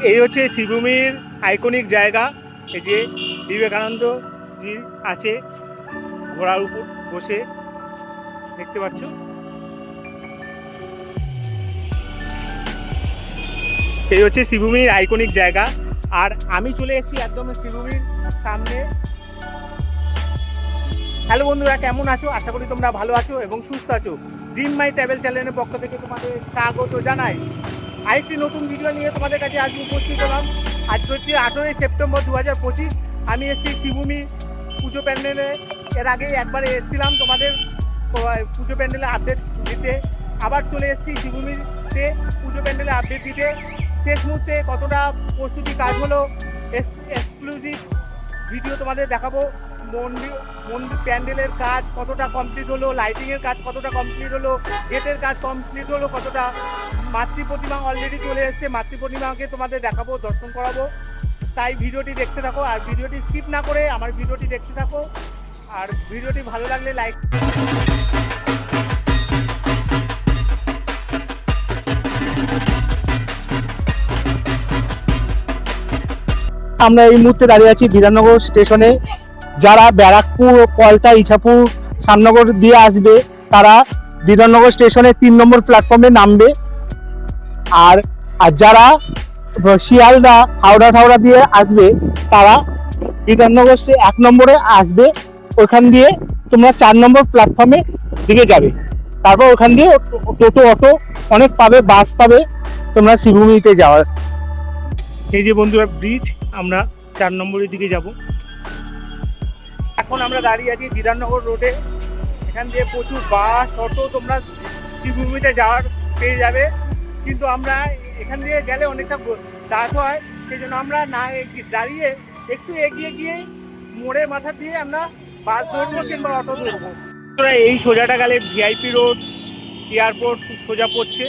এই হচ্ছে শ্রীভূমির আইকনিক জায়গা। এই যে বিবেকানন্দ জি আছে ঘোড়ার উপর বসে, দেখতে পাচ্ছ। এই হচ্ছে শ্রীভূমির আইকনিক জায়গা। আর আমি চলে এসেছি একদম শ্রীভূমির সামনে। হ্যালো বন্ধুরা, কেমন আছো? আশা করি তোমরা ভালো আছো এবং সুস্থ আছো। ড্রিম মাই ট্রাভেল চ্যানেলের পক্ষ থেকে তোমাদের স্বাগত জানাই। আরেকটি নতুন ভিডিও নিয়ে তোমাদের কাছে আজ উপস্থিত হলাম। আজ হচ্ছে 18ই সেপ্টেম্বর 2025। আমি এসেছি শ্রীভূমি পুজো প্যান্ডেলে। এর আগে একবার এসেছিলাম তোমাদের পুজো প্যান্ডেলে আপডেট দিতে। আবার চলে এসেছি শ্রীভূমিতে পুজো প্যান্ডেলে আপডেট দিতে। শেষ মুহূর্তে কতটা প্রস্তুতি কাজ হলো এক্সক্লুসিভ ভিডিও তোমাদের দেখাবো। মন্দির প্যান্ডেলের কাজ কতটা কমপ্লিট হলো, লাইটিংয়ের কাজ কতটা কমপ্লিট হলো, গেটের কাজ কমপ্লিট হলো কতটা। মাতৃ প্রতিমা অলরেডি চলে এসছে, মাতৃ প্রতিমাকে তোমাদের দেখাবো, দর্শন করাবো। তাই ভিডিওটি দেখতে থাকো আর ভিডিওটি স্কিপ না করে আমার ভিডিওটি দেখতে থাকো। আর ভিডিওটি ভালো লাগলে লাইক। আমরা এই মুহূর্তে দাঁড়িয়ে আছি বিধাননগর স্টেশনে। যারা ব্যারাকপুর, পলতা, ইছাপুর, শ্যামনগর দিয়ে আসবে তারা বিধাননগর স্টেশনে 3 নম্বর প্ল্যাটফর্মে নামবে। আর যারা শিয়ালদা, হাওড়া দিয়ে আসবে তারা বিধাননগর 1 নম্বরে আসবে। ওখান দিয়ে তোমরা 4 নম্বর প্ল্যাটফর্মে দিকে যাবে। তারপর ওখান দিয়ে টোটো, অটো অনেক পাবে, বাস পাবে তোমরা শ্রীভূমিতে যাওয়ার। এই যে বন্ধুরা ব্রিজ, আমরা 4 নম্বরের দিকে যাব। এখন আমরা দাঁড়িয়ে আছি বিধাননগর রোডে। এখান দিয়ে প্রচুর বাস, অটো তোমরা শ্রীভূমিতে যাওয়ার পেয়ে যাবে। কিন্তু আমরা এখান দিয়ে গেলে অনেকটা রাত হয়, সেই জন্য আমরা না দাঁড়িয়ে একটু এগিয়ে গিয়ে মোড়ের মাথা দিয়ে আমরা বাস ধরবো কিংবা অটো ধরবো। এই সোজাটা গেলে ভিআইপি রোড, এয়ারপোর্ট সোজা পড়ছে।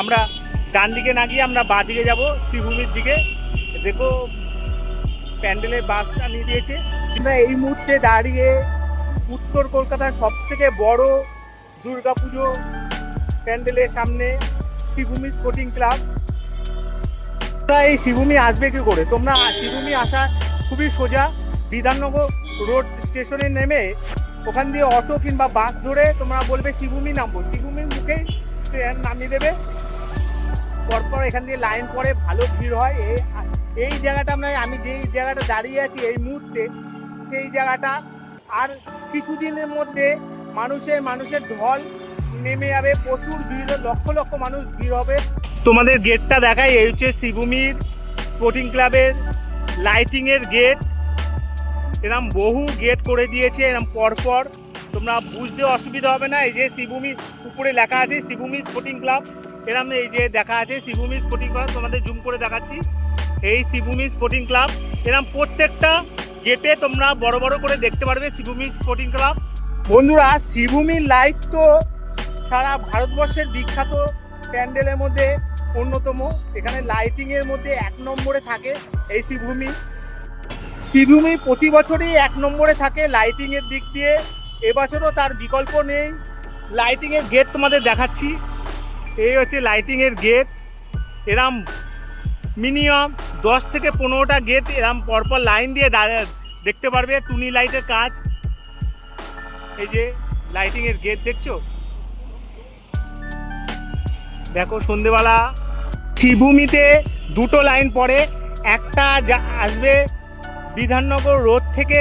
আমরা ডান দিকে না গিয়ে আমরা বাঁ দিকে যাবো শ্রীভূমির দিকে। দেখো প্যান্ডেলের বাসটা নিয়ে দিয়েছে। আমরা এই মুহূর্তে দাঁড়িয়ে উত্তর কলকাতার সব থেকে বড় দুর্গাপুজো প্যান্ডেলের সামনে, শ্রীভূমি স্পোর্টিং ক্লাব। তোমরা এই শ্রীভূমি আসবে কি করে? তোমরা শ্রীভূমি আসা খুবই সোজা। বিধাননগর রোড স্টেশনে নেমে ওখান দিয়ে অটো কিংবা বাস ধরে তোমরা বলবে শ্রীভূমি নামবো, শ্রীভূমির মুখেই সে নামিয়ে দেবে। পরপর এখান দিয়ে লাইন পড়ে, ভালো ভিড় হয়। এই জায়গাটা আমি যেই জায়গাটা দাঁড়িয়ে আছি এই মুহূর্তে, সেই জায়গাটা আর কিছুদিনের মধ্যে মানুষের ঢল নেমে যাবে। প্রচুর ভিড়, লক্ষ লক্ষ মানুষ ভিড় হবে। তোমাদের গেটটা দেখাই। এই হচ্ছে শ্রীভূমির স্পোর্টিং ক্লাবের লাইটিংয়ের গেট। এরকম বহু গেট করে দিয়েছে, এরকম পরপর, তোমরা বুঝতে অসুবিধা হবে না। এই যে শ্রীভূমি উপরে লেখা আছে শ্রীভূমি স্পোর্টিং ক্লাব, এরকম এই যে দেখা আছে শ্রীভূমি স্পোর্টিং ক্লাব। তোমাদের জুম করে দেখাচ্ছি এই শ্রীভূমি স্পোর্টিং ক্লাব। এরকম প্রত্যেকটা গেটে তোমরা বড় বড় করে দেখতে পারবে শ্রীভূমি স্পোর্টিং ক্লাব। বন্ধুরা, শ্রীভূমির লাইট তো সারা ভারতবর্ষের বিখ্যাত প্যান্ডেলের মধ্যে অন্যতম। এখানে লাইটিংয়ের মধ্যে 1 নম্বরে থাকে এই শ্রীভূমি। শ্রীভূমি প্রতি বছরই 1 নম্বরে থাকে লাইটিংয়ের দিক দিয়ে। এবছরও তার বিকল্প নেই। লাইটিংয়ের গেট তোমাদের দেখাচ্ছি। এই হচ্ছে লাইটিংয়ের গেট। এরম মিনিমাম 10 থেকে 15টা গেট এরম পরপর লাইন দিয়ে দেখতে পারবে। টুনি লাইটের কাজ। এই যে লাইটিংয়ের গেট দেখছো, দেখো সন্ধেবেলা শ্রীভূমিতে 2টো লাইন পড়ে। একটা আসবে বিধাননগর রোড থেকে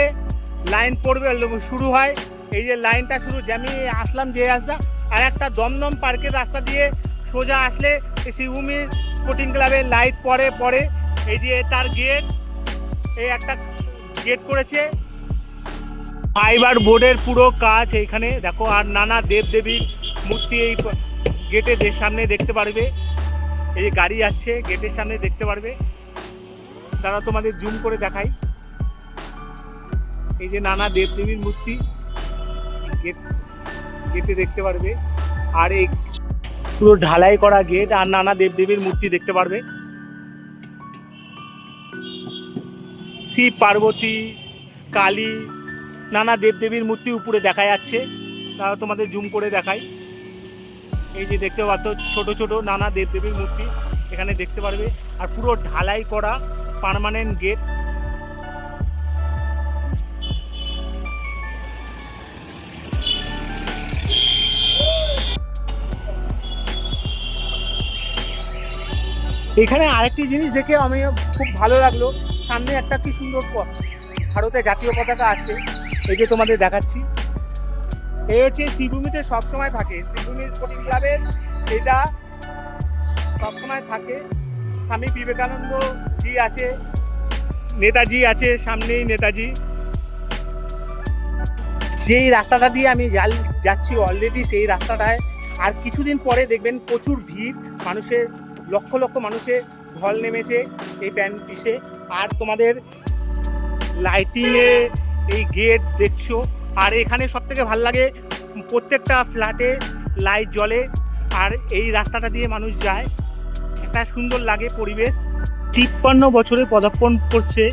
লাইন পড়বে, শুরু হয়। এই যে লাইনটা শুরু, আমি আসলাম যে রাস্তা, আর একটা দমদম পার্কের রাস্তা দিয়ে সোজা আসলে এই শ্রীভূমি স্পোর্টিং ক্লাবের লাইট পড়ে। এই যে তার গেট, এই একটা গেট করেছে ফাইবার বোর্ডের পুরো কাজ এইখানে দেখো। আর নানা দেবদেবীর মূর্তি এই গেটের সামনে দেখতে পারবে। এই যে গাড়ি যাচ্ছে গেটের সামনে দেখতে পারবে। তারা তোমাদের জুম করে দেখাই। এই যে নানা দেবদেবীর মূর্তি গেটে দেখতে পারবে। আর এই পুরো ঢালাই করা গেট, আর নানা দেবদেবীর মূর্তি দেখতে পারবে। শিব, পার্বতী, কালী, নানা দেবদেবীর মূর্তি উপরে দেখা যাচ্ছে। তারা তোমাদের জুম করে দেখাই। এই যে দেখতে পাচ্ছ ছোট ছোট নানা দেবদেবীর মূর্তি এখানে দেখতে পারবে। আর পুরো ঢালাই করা পার্মানেন্ট গেট। এখানে আরেকটি জিনিস দেখে আমি খুব ভালো লাগলো, সামনে একটা কি সুন্দর ভারতের জাতীয় পতাকা আছে, এই যে তোমাদের দেখাচ্ছি। এই হচ্ছে শ্রীভূমিতে সবসময় থাকে, শ্রীভূমি স্পোর্টিং ক্লাবের এটা সবসময় থাকে। স্বামী বিবেকানন্দ জি আছে, নেতাজি আছে, সামনেই নেতাজি। যেই রাস্তাটা দিয়ে আমি যাচ্ছি অলরেডি সেই রাস্তাটায়, আর কিছুদিন পরে দেখবেন প্রচুর ভিড় মানুষের, লক্ষ লক্ষ মানুষের ঢল নেমেছে এই পিসে। আর তোমাদের লাইটিংয়ে এই গেট দেখছো। আর এখানে সব থেকে ভালো লাগে প্রত্যেকটা ফ্ল্যাটে লাইট জ্বলে, আর এই রাস্তাটা দিয়ে মানুষ যায়, একটা সুন্দর লাগে পরিবেশ। 53 বছরে পদার্পণ করছে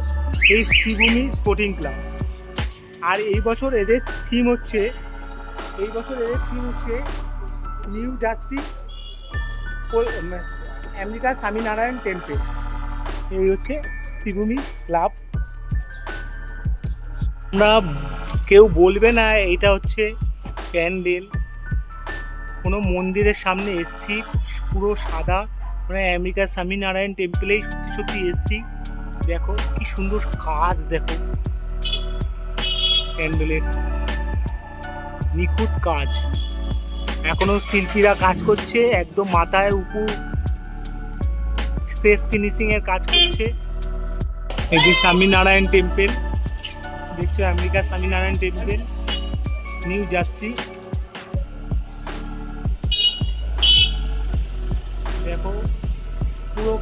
এই শ্রীভূমি স্পোর্টিং ক্লাব। আর এই বছর এদের থিম হচ্ছে new jersey America Swaminarayan temple. এই হচ্ছে শ্রীভূমি ক্লাব। আমরা কেউ বলবে না এইটা হচ্ছে প্যান্ডেল, কোনো মন্দিরের সামনে এসছি, পুরো সাদা, মানে আমেরিকা স্বামীনারায়ণ টেম্পলেই সত্যি সত্যি এসছি। দেখো কি সুন্দর কাজ, দেখো প্যান্ডেলের নিখুঁত কাজ, এখনো শিল্পীরা কাজ করছে, একদম মাথায় উপর শেষ ফিনিশিং এর কাজ করছে। এই যে স্বামীনারায়ণ টেম্পল দেখছো, America Swaminarayan temple, new jersey. দেখো পুরো,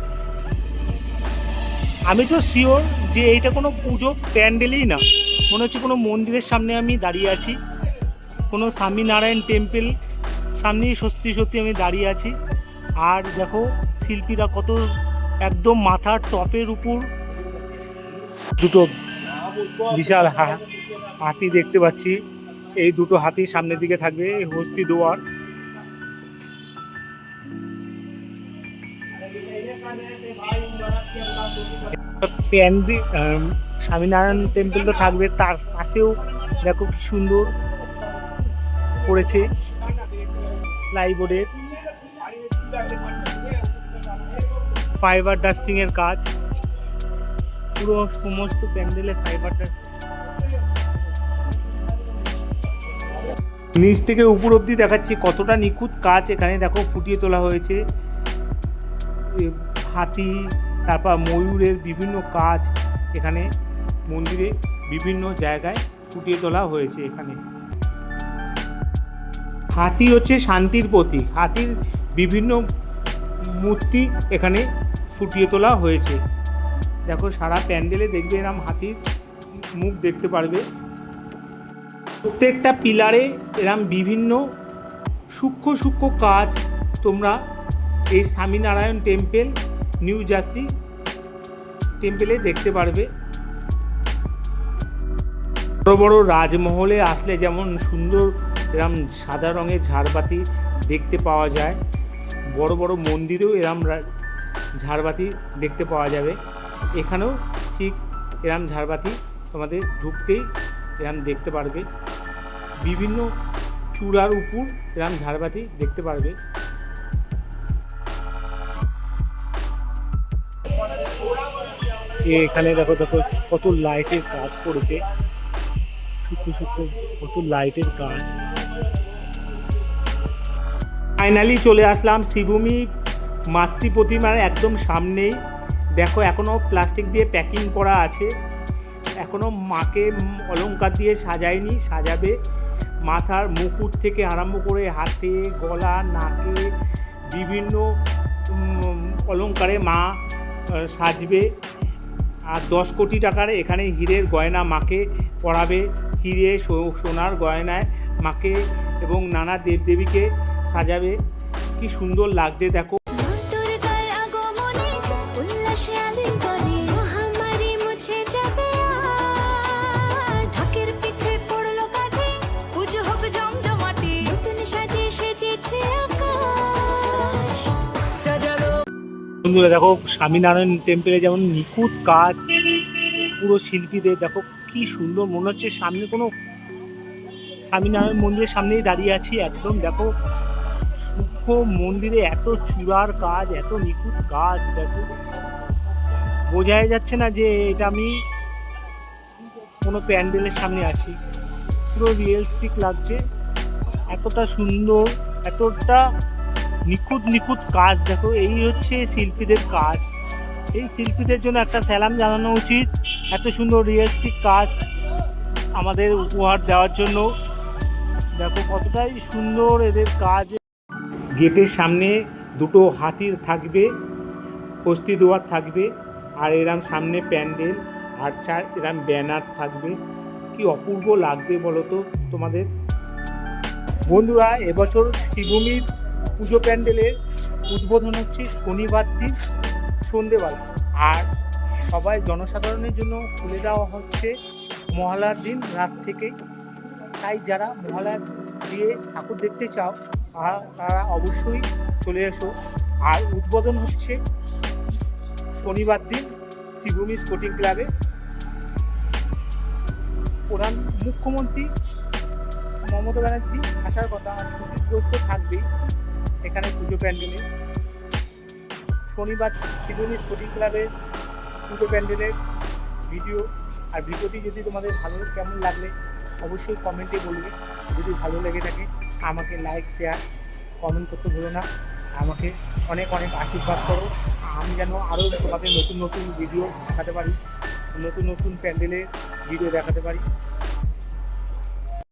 আমি তো শিওর যে এইটা কোনো পুজো প্যান্ডেলই না, মনে হচ্ছে কোনো মন্দিরের সামনে আমি দাঁড়িয়ে আছি, কোনো স্বামীনারায়ণ টেম্পল সামনেই সত্যি সত্যি আমি দাঁড়িয়ে আছি। আর দেখো শিল্পীরা কত, একদম মাথার টপের উপর দুটো বিশাল হাতি দেখতে পাচ্ছি। এই দুটো হাতি সামনের দিকে থাকবে, হস্তি দোয়ার। স্বামীনারায়ণ টেম্পল তো থাকবে, তার পাশেও দেখো কি সুন্দর করেছে প্লাইবোর্ডের ফাইবার ডাস্টিং এর কাজ, পুরো সমস্ত প্যান্ডেলে ফাইবার নিচ থেকে উপর অব্দি দেখাচ্ছি কতটা নিখুঁত কাজ এখানে দেখো ফুটিয়ে তোলা হয়েছে। হাতি, তারপর ময়ূরের বিভিন্ন কাজ এখানে মন্দিরে বিভিন্ন জায়গায় ফুটিয়ে তোলা হয়েছে। এখানে হাতি হচ্ছে শান্তির প্রতীক, হাতির বিভিন্ন মূর্তি এখানে ফুটিয়ে তোলা হয়েছে। দেখো সারা প্যান্ডেলে দেখবে এরম হাতির মুখ দেখতে পারবে। প্রত্যেকটা পিলারে এরম বিভিন্ন সূক্ষ্ম সূক্ষ্ম কাজ তোমরা এই স্বামীনারায়ণ টেম্পল নিউ জার্সি টেম্পলে দেখতে পারবে। বড় বড় রাজমহলে আসলে যেমন সুন্দর এরম সাদা রঙের ঝাড়বাতি দেখতে পাওয়া যায়, বড় বড় মন্দিরেও এরম ঝাড়বাতি দেখতে পাওয়া যাবে। এখানেও ঠিক এরম ঝাড়বাতি তোমাদের ঢুকতেই এরম দেখতে পারবে, বিভিন্ন চূড়ার উপর এরম ঝাড়বাতি দেখতে পারবে। এখানে দেখো দেখো কত লাইটের কাজ করেছে, সূক্ষ্ম সূক্ষ্ম কত লাইটের কাজ। ফাইনালি চলে আসলাম শ্রীভূমি মাতৃ প্রতিমার একদম সামনেই। দেখো এখনও প্লাস্টিক দিয়ে প্যাকিং করা আছে, এখনও মাকে অলংকার দিয়ে সাজায়নি, সাজাবে। মাথার মুকুট থেকে আরম্ভ করে হাতে, গলা, নাকে বিভিন্ন অলংকারে মা সাজবে। আর 10 কোটি টাকার এখানে হীরের গয়না মাকে পরাবে, হিরে সোনার গয়নায় মাকে এবং নানা দেবদেবীকে সাজাবে। কি সুন্দর লাগছে দেখো। বন্ধুরা দেখো, স্বামীনারায়ণ টেম্পেলে যেমন নিখুঁত কাজ, পুরো শিল্পীদের দেখো কি সুন্দর, মনে হচ্ছে সামনে কোনো স্বামীনারায়ণ মন্দিরের সামনেই দাঁড়িয়ে আছি একদম। দেখো সূক্ষ্ম মন্দিরে এত চূড়ার কাজ, এত নিখুঁত কাজ, দেখো বোঝাই যাচ্ছে না যে এটা আমি কোনো প্যান্ডেলের সামনে আছি। পুরো রিয়েলিস্টিক লাগছে, এতটা সুন্দর, এতটা নিখুঁত নিখুঁত কাজ। দেখো এই হচ্ছে শিল্পীদের কাজ, এই শিল্পীদের জন্য একটা স্যালাম জানানো উচিত। এত সুন্দর রিয়েলিস্টিক কাজ আমাদের উপহার দেওয়ার জন্য। দেখো কতটাই সুন্দর এদের কাজ। গেটের সামনে দুটো হাতির থাকবে, হস্তি দুয়ার থাকবে, আর এরম সামনে প্যান্ডেল আর এরম ব্যানার থাকবে। কি অপূর্ব লাগবে বলো তো তোমাদের। বন্ধুরা, এবছর শ্রীভূমির পুজো প্যান্ডেলের উদ্বোধন হচ্ছে শনিবার দিন সন্ধেবেলা, আর সবাই জনসাধারণের জন্য খুলে দেওয়া হচ্ছে মহালয়ার দিন রাত থেকেই। তাই যারা মহালয়া দিয়ে ঠাকুর দেখতে চাও তারা অবশ্যই চলে এসো। আর উদ্বোধন হচ্ছে শনিবার দিন শ্রীভূমি স্পোর্টিং ক্লাবে। প্রধান মুখ্যমন্ত্রী মমতা ব্যানার্জি আসার কথা, আর সুদীপগ্রস্ত থাকবেই এখানে পুজো প্যান্ডেলে। শনিবার শ্রীভূমি স্পোর্টিং ক্লাবের পুজো প্যান্ডেলের ভিডিও, আর ভিডিওটি যদি তোমাদের ভালো কেমন লাগলে অবশ্যই কমেন্টে বলবে। যদি ভালো লেগে থাকে আমাকে লাইক, শেয়ার, কমেন্ট করতে ভুলো না। আমাকে অনেক অনেক আশীর্বাদ করো, আমি যেন আরও তোমাদের নতুন নতুন ভিডিও দেখাতে পারি, নতুন নতুন প্যান্ডেলের ভিডিও দেখাতে পারি।